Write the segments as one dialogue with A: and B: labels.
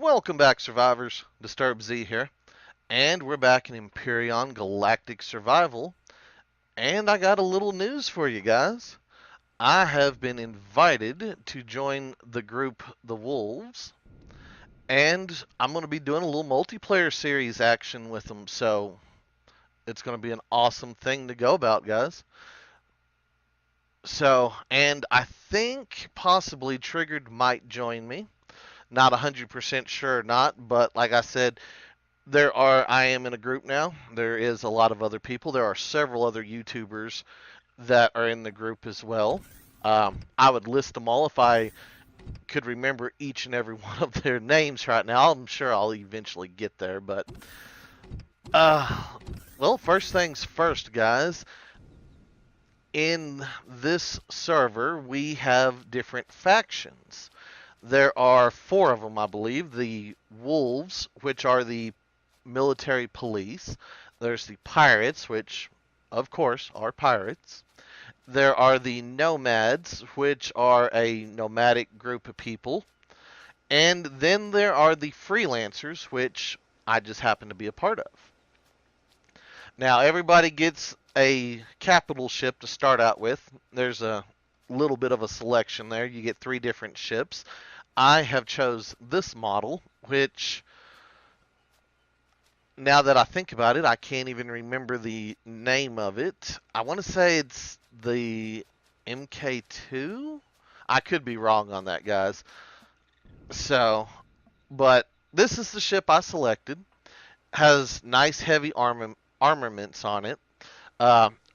A: Welcome back, survivors. Disturbed Z here, and we're back in Empyrion Galactic Survival. And I got a little news for you guys. I have been invited to join the group, the Wolves, and I'm going to be doing a little multiplayer series action with them. So it's going to be an awesome thing to go about, guys. And I think possibly Triggered might join me. Not 100% sure or not, but like I said, I am in a group now. There is a lot of other people. There are several other YouTubers that are in the group as well. I would list them all if I could remember each and every one of their names right now. I'm sure I'll eventually get there, but well, first things first, guys. In this server, we have different factions. There are 4 of them, I believe. The Wolves, which are the military police. There's the Pirates, which, of course, are pirates. There are the Nomads, which are a nomadic group of people. And then there are the Freelancers, which I just happen to be a part of. Now, everybody gets a capital ship to start out with. There's a little bit of a selection there. You get 3 different ships. I have chose this model, which, now that I think about it, I can't even remember the name of it. I want to say it's the MK2? I could be wrong on that, guys. But this is the ship I selected. Has nice heavy armaments on it.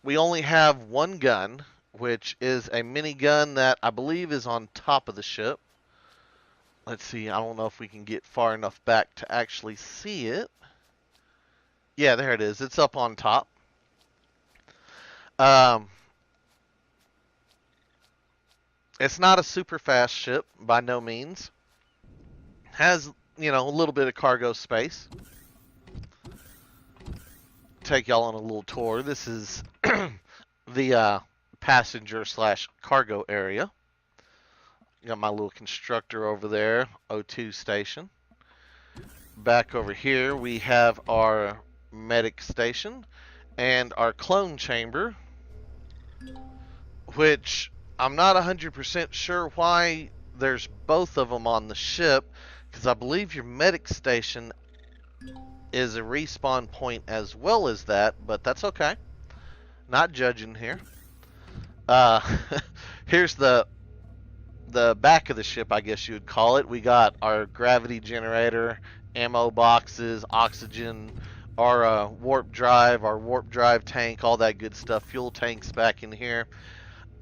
A: We only have 1 gun, which is a minigun that I believe is on top of the ship. Let's see, I don't know if we can get far enough back to actually see it. Yeah, there it is. It's up on top. It's not a super fast ship, by no means. Has, a little bit of cargo space. Take y'all on a little tour. This is the passenger / cargo area. Got my little constructor over there, O2 station. Back over here, we have our medic station and our clone chamber, which I'm not 100% sure why there's both of them on the ship, because I believe your medic station is a respawn point as well as that, but that's okay. Not judging here. Here's the back of the ship, I guess you would call it. We got our gravity generator, ammo boxes, oxygen, our warp drive tank, all that good stuff. Fuel tanks back in here.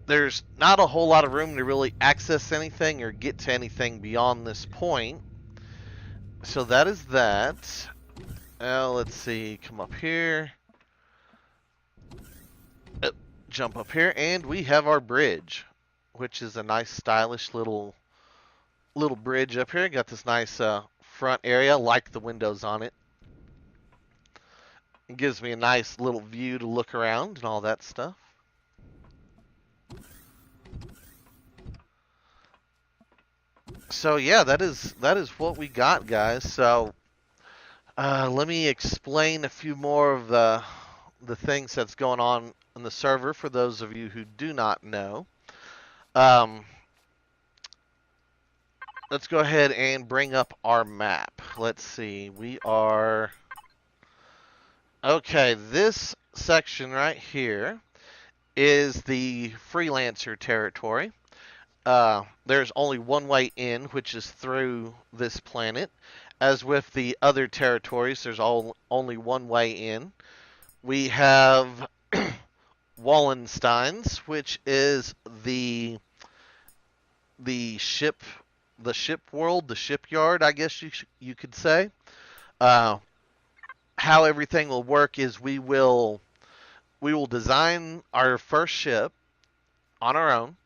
A: There's not a whole lot of room to really access anything or get to anything beyond this point. So that is that. Let's see, come up here. Jump up here, and we have our bridge, which is a nice stylish little bridge up here. Got this nice front area, like the windows on it. It gives me a nice little view to look around and all that stuff. So yeah, that is what we got, guys. So let me explain a few more of the things that's going on in the server for those of you who do not know. Let's go ahead and bring up our map. Let's see. We are... Okay, this section right here is the Freelancer territory. There's only one way in, which is through this planet. As with the other territories, there's only one way in. We have Wallenstein's, which is the ship world, the shipyard, I guess you could say. How everything will work is we will design our first ship on our own,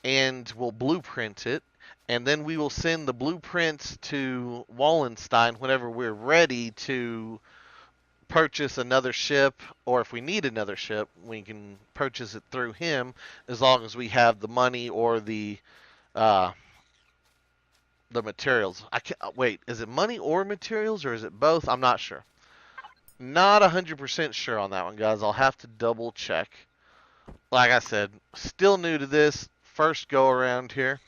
A: and we'll blueprint it, and then we will send the blueprints to Wallenstein whenever we're ready to purchase another ship, or if we need another ship, we can purchase it through him, as long as we have the money or the the materials. I can't wait. Is it money or materials, or is it both? I'm not sure. Not 100% sure on that one, guys. I'll have to double check. Like I said, still new to this. First go around here.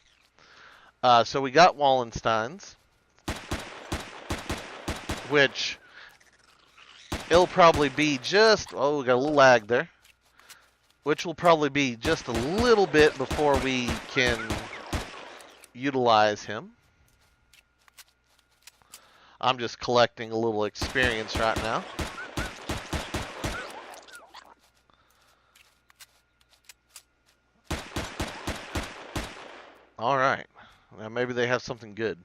A: So we got Wallenstein's, which it'll probably be just, oh, we got a little lag there, which will probably be just a little bit before we can utilize him. I'm just collecting a little experience right now. All right. Now maybe they have something good.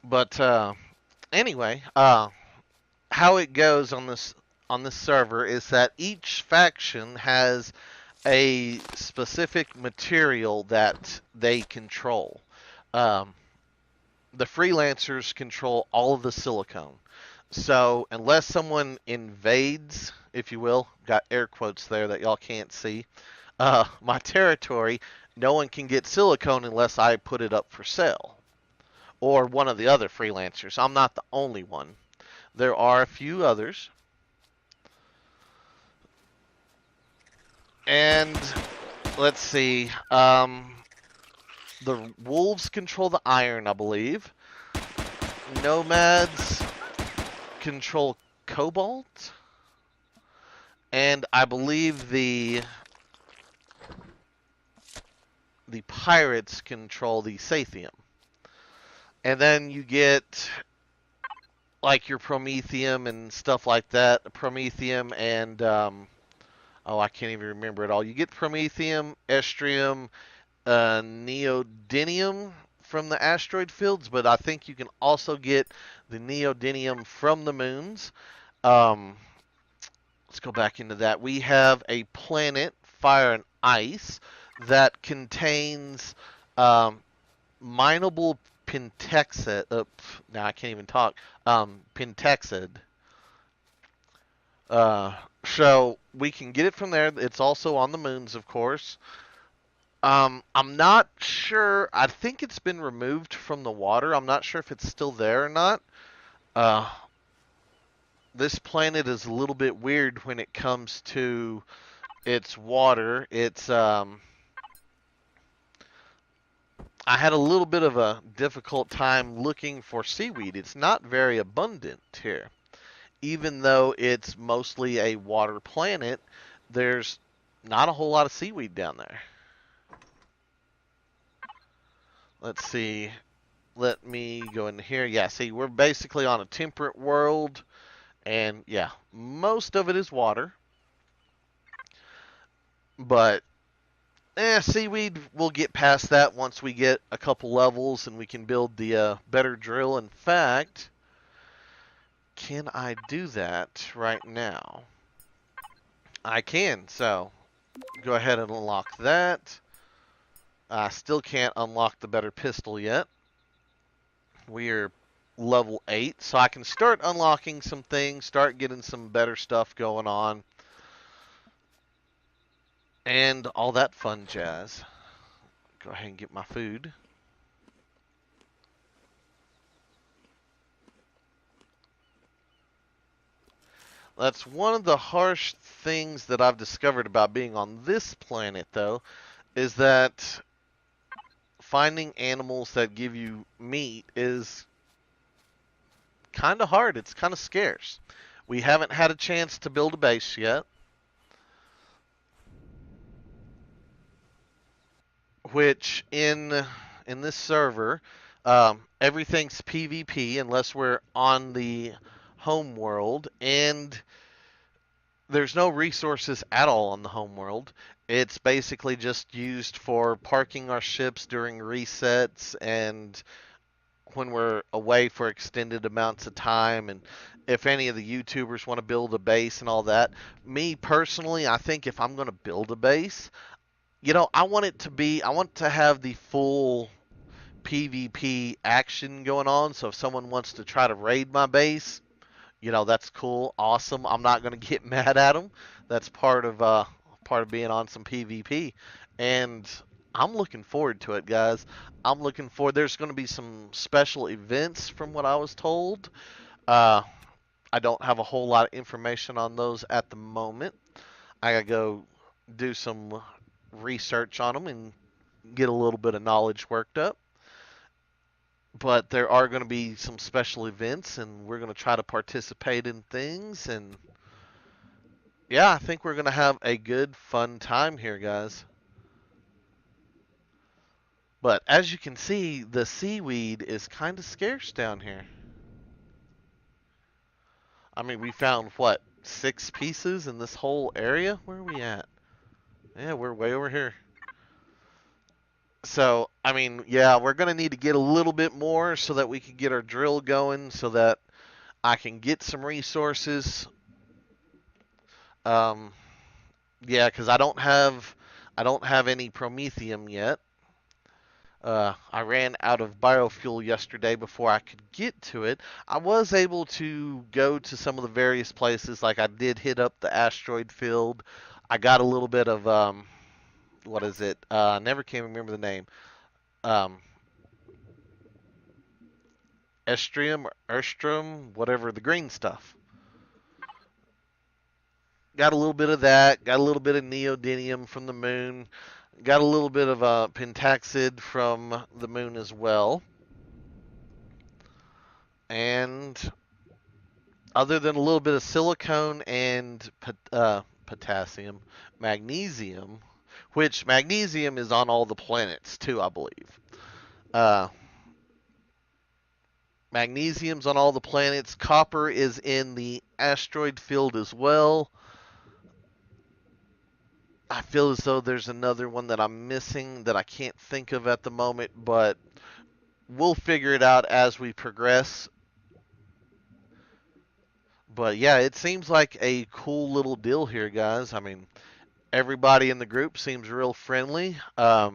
A: But anyway, how it goes on this server is that each faction has a specific material that they control. The freelancers control all of the silicone. So unless someone invades, if you will, got air quotes there that y'all can't see, my territory, no one can get silicone unless I put it up for sale. Or one of the other freelancers. I'm not the only one. There are a few others. And let's see. The wolves control the iron, I believe. Nomads control cobalt. And I believe the pirates control the Sathium. And then you get like your Promethium and stuff like that. Promethium and oh, I can't even remember it all. You get Promethium, Estrium, Neodymium from the asteroid fields, but I think you can also get the Neodymium from the moons. Let's go back into that. We have a planet, Fire and Ice, that contains mineable pentexid. Now I can't even talk. Pentexid. So we can get it from there. It's also on the moons, of course. I'm not sure. I think it's been removed from the water. I'm not sure if it's still there or not. This planet is a little bit weird when it comes to its water. It's I had a little bit of a difficult time looking for seaweed. It's not very abundant here. Even though it's mostly a water planet, there's not a whole lot of seaweed down there. Let's see. Let me go in here. Yeah, see, we're basically on a temperate world. And, yeah, most of it is water. But, seaweed, we'll get past that once we get a couple levels and we can build the better drill. In fact, can I do that right now? I can, so go ahead and unlock that. I still can't unlock the better pistol yet. We are level 8, so I can start unlocking some things, start getting some better stuff going on, and all that fun jazz. Go ahead and get my food. That's one of the harsh things that I've discovered about being on this planet, though, is that finding animals that give you meat is kind of hard. It's kind of scarce. We haven't had a chance to build a base yet. Which in this server, everything's PvP unless we're on the home world, and there's no resources at all on the home world. It's basically just used for parking our ships during resets and when we're away for extended amounts of time, and if any of the YouTubers want to build a base and all that. Me personally, I think if I'm going to build a base, you know, I want to have the full PvP action going on. So if someone wants to try to raid my base, you know, that's cool, awesome. I'm not going to get mad at them. That's part of being on some PvP. And I'm looking forward to it, guys. I'm looking forward. There's going to be some special events from what I was told. Uh, I don't have a whole lot of information on those at the moment. I gotta go do some research on them and get a little bit of knowledge worked up. But there are going to be some special events, and we're going to try to participate in things. And yeah, I think we're going to have a good, fun time here, guys. But as you can see, the seaweed is kind of scarce down here. I mean, we found what, 6 pieces in this whole area? Where are we at? Yeah, we're way over here. So, I mean, yeah, we're going to need to get a little bit more so that we can get our drill going so that I can get some resources. Um, yeah, because I don't have any promethium yet. I ran out of biofuel yesterday before I could get to it. I was able to go to some of the various places, like I did hit up the asteroid field. I got a little bit of what is it? I never can remember the name. Um, Estrium or Erstrum, whatever, the green stuff. Got a little bit of that. Got a little bit of neodymium from the moon. Got a little bit of pentaxid from the moon as well. And other than a little bit of silicone and potassium, magnesium, which magnesium is on all the planets too, I believe. Uh, Magnesium's on all the planets. Copper is in the asteroid field as well. I feel as though there's another one that I'm missing that I can't think of at the moment, but we'll figure it out as we progress. But yeah, it seems like a cool little deal here, guys. I mean, everybody in the group seems real friendly. I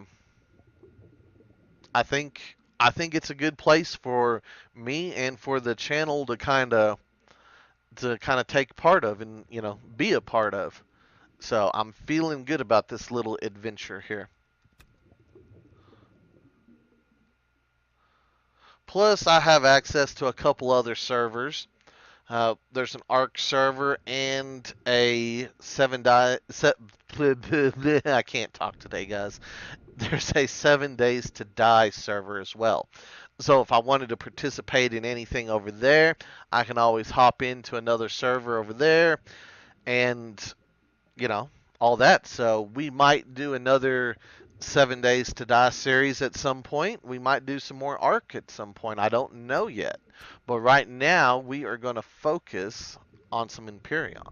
A: think I think it's a good place for me and for the channel to kind of take part of and be a part of. So I'm feeling good about this little adventure here. Plus, I have access to a couple other servers. There's an Arc server and a I can't talk today, guys. There's a 7 days to die server as well. So if I wanted to participate in anything over there, I can always hop into another server over there and you know, all that. So we might do another 7 days to die series at some point. We might do some more Arc at some point. I don't know yet. But right now, we are going to focus on some Empyrion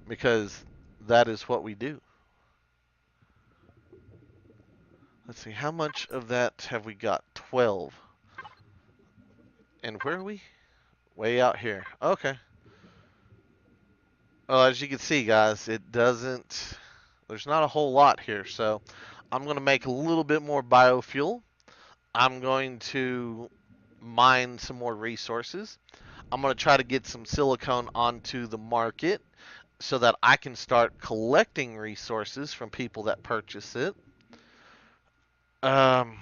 A: because that is what we do. Let's see, how much of that have we got? 12. And where are we? Way out here. Okay. Well, as you can see, guys, there's not a whole lot here. So I'm going to make a little bit more biofuel. I'm going to mine some more resources. I'm going to try to get some silicone onto the market so that I can start collecting resources from people that purchase it. Um,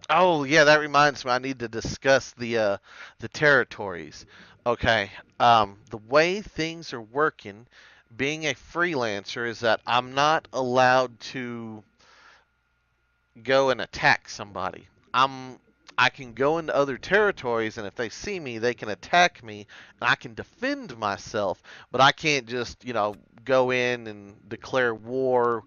A: oh yeah, that reminds me. I need to discuss the territories. Okay. The way things are working, being a freelancer, is that I'm not allowed to go and attack somebody. I can go into other territories, and if they see me, they can attack me, and I can defend myself. But I can't just go in and declare war,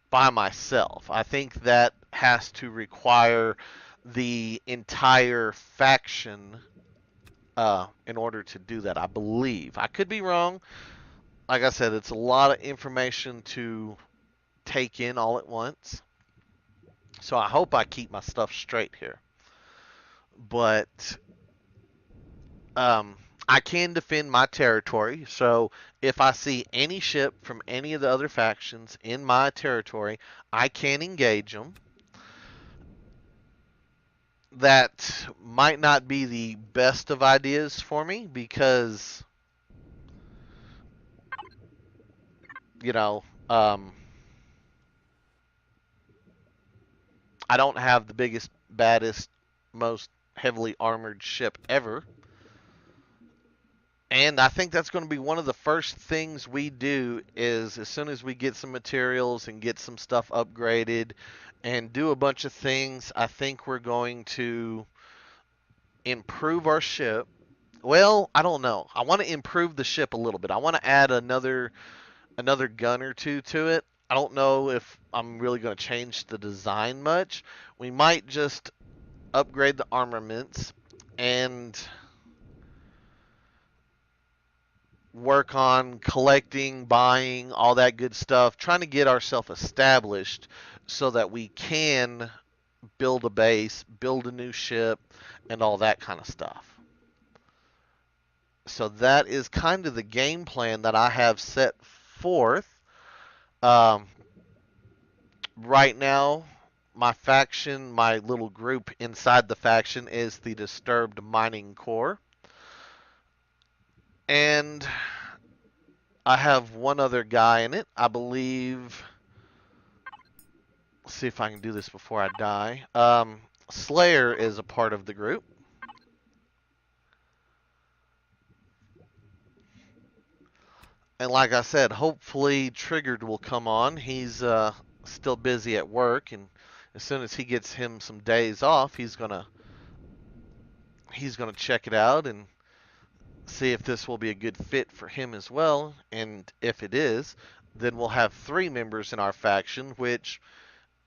A: by myself. I think that has to require the entire faction in order to do that. I believe. I could be wrong. Like I said, it's a lot of information to take in all at once. So I hope I keep my stuff straight here. But I can defend my territory. So if I see any ship from any of the other factions in my territory, I can engage them. That might not be the best of ideas for me because, you know, um, I don't have the biggest, baddest, most heavily armored ship ever. And I think that's going to be one of the first things we do is as soon as we get some materials and get some stuff upgraded and do a bunch of things, I think we're going to improve our ship. Well, I don't know. I want to improve the ship a little bit. I want to add another gun or two to it. I don't know if I'm really going to change the design much. We might just upgrade the armaments and work on collecting, buying, all that good stuff, trying to get ourselves established so that we can build a base, build a new ship, and all that kind of stuff. So that is kind of the game plan that I have set forth. Um, right now, my faction, my little group inside the faction is the Disturbed Mining Corps. And I have one other guy in it. I believe. Let's see if I can do this before I die. Slayer is a part of the group. And like I said, hopefully Triggered will come on. He's still busy at work, and as soon as he gets him some days off, he's gonna check it out and see if this will be a good fit for him as well. And if it is, then we'll have 3 members in our faction, which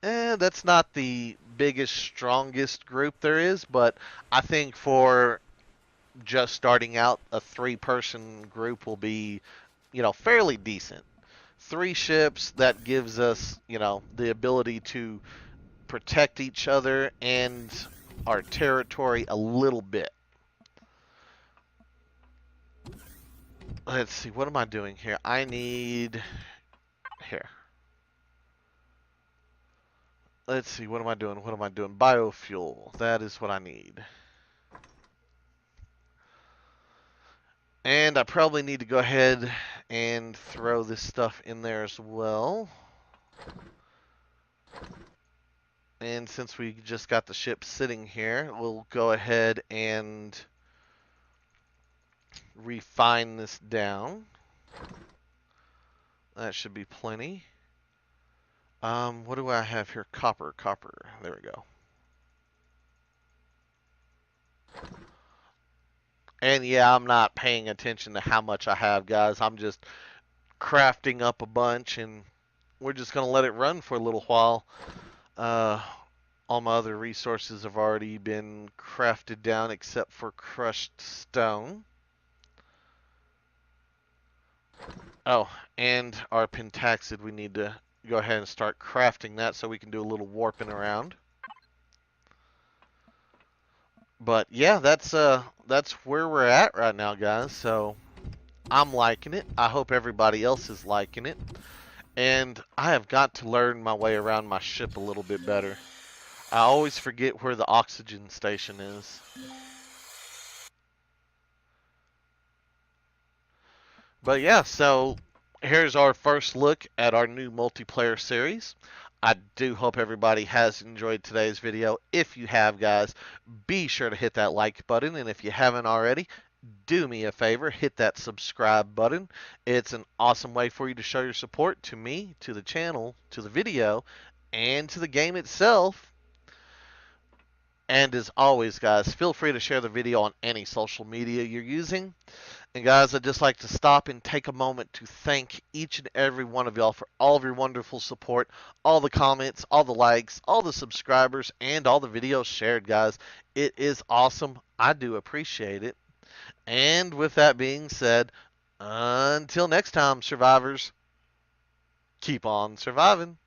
A: that's not the biggest, strongest group there is, but I think for just starting out, a 3-person group will be, fairly decent. 3 ships, that gives us, the ability to protect each other and our territory a little bit. Let's see, what am I doing here? I need... Here. Let's see, what am I doing? What am I doing? Biofuel. That is what I need. And I probably need to go ahead and throw this stuff in there as well. And since we just got the ship sitting here, we'll go ahead and refine this down. That should be plenty. What do I have here? Copper. There we go. And yeah, I'm not paying attention to how much I have, guys. I'm just crafting up a bunch, and we're just going to let it run for a little while. All my other resources have already been crafted down except for crushed stone. Oh, and our pentaxid, we need to go ahead and start crafting that so we can do a little warping around. But yeah, that's where we're at right now, guys. So I'm liking it. I hope everybody else is liking it. And I have got to learn my way around my ship a little bit better. I always forget where the oxygen station is. But yeah, so here's our first look at our new multiplayer series. I do hope everybody has enjoyed today's video. If you have, guys, be sure to hit that like button. And if you haven't already, do me a favor, hit that subscribe button. It's an awesome way for you to show your support to me, to the channel, to the video, and to the game itself. And as always, guys, feel free to share the video on any social media you're using. And guys, I'd just like to stop and take a moment to thank each and every one of y'all for all of your wonderful support, all the comments, all the likes, all the subscribers, and all the videos shared, guys. It is awesome. I do appreciate it. And with that being said, until next time, survivors, keep on surviving.